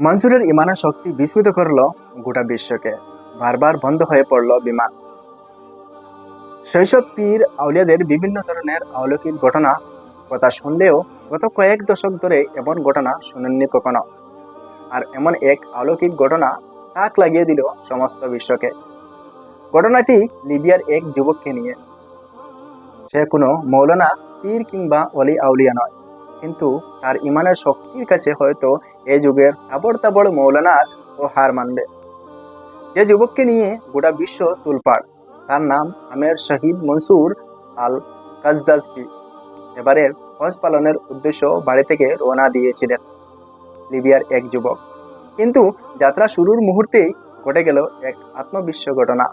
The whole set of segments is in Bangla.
মনসুরের ইমানের শক্তি বিস্মিত করল গোটা বিশ্বকে। বারবার বন্ধ হয়ে পড়ল বিমান। শৈশব পীর আউলিয়াদের বিভিন্ন ধরনের অলৌকিক ঘটনা কথা শুনলেও গত কয়েক দশক ধরে এমন ঘটনা শুনেননি কখনো। আর এমন এক অলৌকিক ঘটনা তাক লাগিয়ে দিল সমস্ত বিশ্বকে। ঘটনাটি লিবিয়ার এক যুবককে নিয়ে। সে কোনো মৌলানা, পীর কিংবা অলি আউলিয়া নয়, কিন্তু তার ইমানের শক্তির কাছে হয়তো এ যুগের তাবড় মৌলানার ও হার মানবে। যে যুবককে নিয়ে গোটা বিশ্ব তুলপাড়, তার নাম আমের শহীদ মনসুর আল কাজ্জাজফি। এবারের হজ পালনের উদ্দেশ্য বাড়ি থেকে রওনা দিয়েছিলেন লিবিয়ার এক যুবক, কিন্তু যাত্রা শুরুর মুহূর্তেই ঘটে গেল এক আত্মবিশ্ব ঘটনা,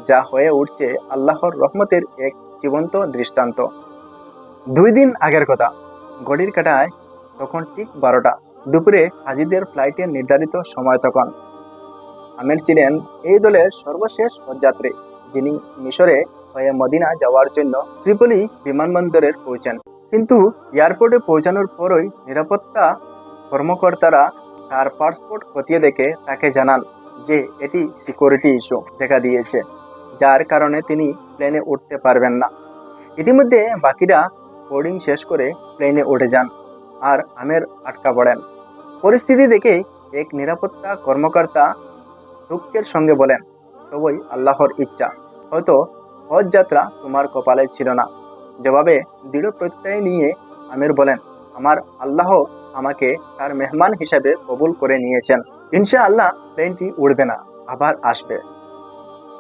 যা হয়ে উঠছে আল্লাহর রহমতের এক জীবন্ত দৃষ্টান্ত। 2 দিন আগের কথা। ঘড়ির কাঁটায় তখন ঠিক 12টা। দুপুরে হাজিদের ফ্লাইটের নির্ধারিত সময় তখন। আমের ছিলেন এই দলের সর্বশেষ হজযাত্রী, যিনি মিশরে হয়ে মদিনা যাওয়ার জন্য ত্রিপলি বিমানবন্দরে পৌঁছেন। কিন্তু এয়ারপোর্টে পৌঁছানোর পরই নিরাপত্তা কর্মকর্তারা তার পাসপোর্ট খতিয়ে দেখে তাকে জানান যে এটি সিকিউরিটি ইস্যু দেখা দিয়েছে, যার কারণে তিনি প্লেনে উঠতে পারবেন না। ইতিমধ্যে বাকিরা বোর্ডিং শেষ করে প্লেনে উঠে যান, আর আমের আটকা পড়েন। পরিস্থিতি দেখে এক নিরাপত্তা কর্মকর্তা দুঃখের সঙ্গে বলেন, সবই আল্লাহর ইচ্ছা, হয়তো হজ যাত্রা তোমার কপালে ছিল না। জবাবে দৃঢ় প্রত্যয় নিয়ে আমের বলেন, আমার আল্লাহ আমাকে তার মেহমান হিসাবে কবুল করে নিয়েছেন। ইনশাআল্লাহ প্লেনটি উড়বে না, আবার আসবে।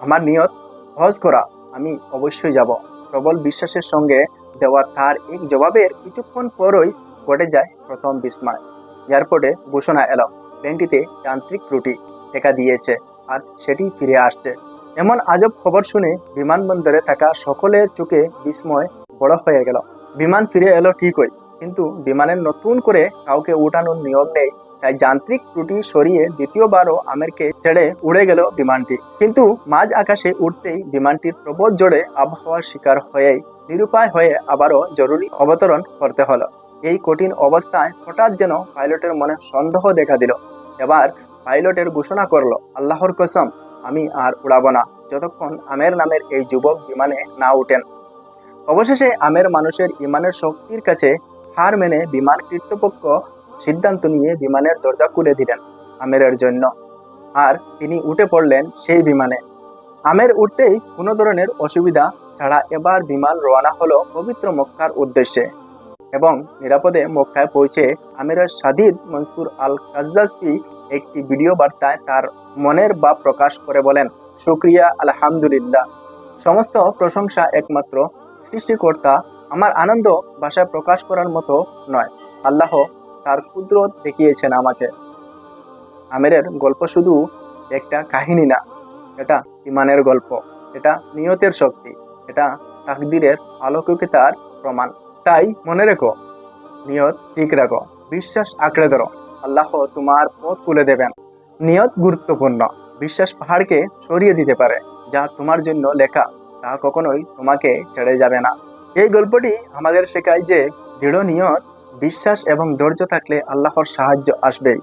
আমার নিয়ত হজ করা, আমি অবশ্যই যাব। প্রবল বিশ্বাসের সঙ্গে দেওয়া তার এক জবাবের কিছুক্ষণ পরই ঘটে যায় প্রথম বিস্ময়। এয়ারপোর্টে ঘোষণা এলো, প্লেনটিতে যান্ত্রিক ত্রুটি দেখা দিয়েছে, আর সেটি ফিরে আসছে। এমন আজব খবর শুনে বিমানবন্দরে থাকা সকলের চোখে বিস্ময় বড় হয়ে গেল। বিমান ফিরে এলো ঠিকই, কিন্তু বিমানের নতুন করে কাউকে উঠানোর নিয়ম নেই। তাই যান্ত্রিক ত্রুটি সরিয়ে দ্বিতীয়বারও আমেরকে ছেড়ে উড়ে গেল বিমানটি। কিন্তু মাঝ আকাশে উঠতেই বিমানটির প্রবল জোরে আবহাওয়ার শিকার হয়েই নিরুপায় হয়ে আবারও জরুরি অবতরণ করতে হলো। এই কঠিন অবস্থায় হঠাৎ যেন পাইলটের মনে সন্দেহ দেখা দিল। এবার পাইলটের ঘোষণা করলো, আল্লাহর কসম, আমি আর উড়াবো না যতক্ষণ আমের নামের এই যুবক বিমানে না উঠেন। অবশেষে আমের মানুষের ইমানের শক্তির কাছে হার মেনে বিমান কর্তৃপক্ষ সিদ্ধান্ত নিয়ে বিমানের দরজা খুলে দিলেন আমেরের জন্য, আর তিনি উঠে পড়লেন সেই বিমানে। আমের উঠতেই কোনো ধরনের অসুবিধা ছাড়া এবার বিমান রওনা হলো পবিত্র মক্কার উদ্দেশ্যে। এবং নিরাপদে মক্কায় পৌঁছে আমেরের শহীদ মনসুর আল কাজ্জাজফি একটি ভিডিও বার্তায় তার মনের ভাব প্রকাশ করে বলেন, শুকরিয়া, আলহামদুলিল্লাহ, সমস্ত প্রশংসা একমাত্র সৃষ্টিকর্তা। আমার আনন্দ ভাষায় প্রকাশ করার মতো নয়। আল্লাহ তার কুদরত দেখিয়েছেন আমাকে। আমেরের গল্প শুধু একটা কাহিনী না, এটা ইমানের গল্প, এটা নিয়তের শক্তি, এটা তাকদীরের অলৌকিকতার প্রমাণ। তাই মনে রেখো, নিয়ত ঠিক রাখো, বিশ্বাস আঁকড়ে ধরো, আল্লাহ তোমার পথ খুলে দেবেন। নিয়ত গুরুত্বপূর্ণ। বিশ্বাস পাহাড়কে সরিয়ে দিতে পারে। যা তোমার জন্য লেখা তা কখনোই তোমাকে ছেড়ে যাবে না। এই গল্পটি আমাদের শেখায় যে দৃঢ় নিয়ত, বিশ্বাস এবং ধৈর্য থাকলে আল্লাহর সাহায্য আসবেই।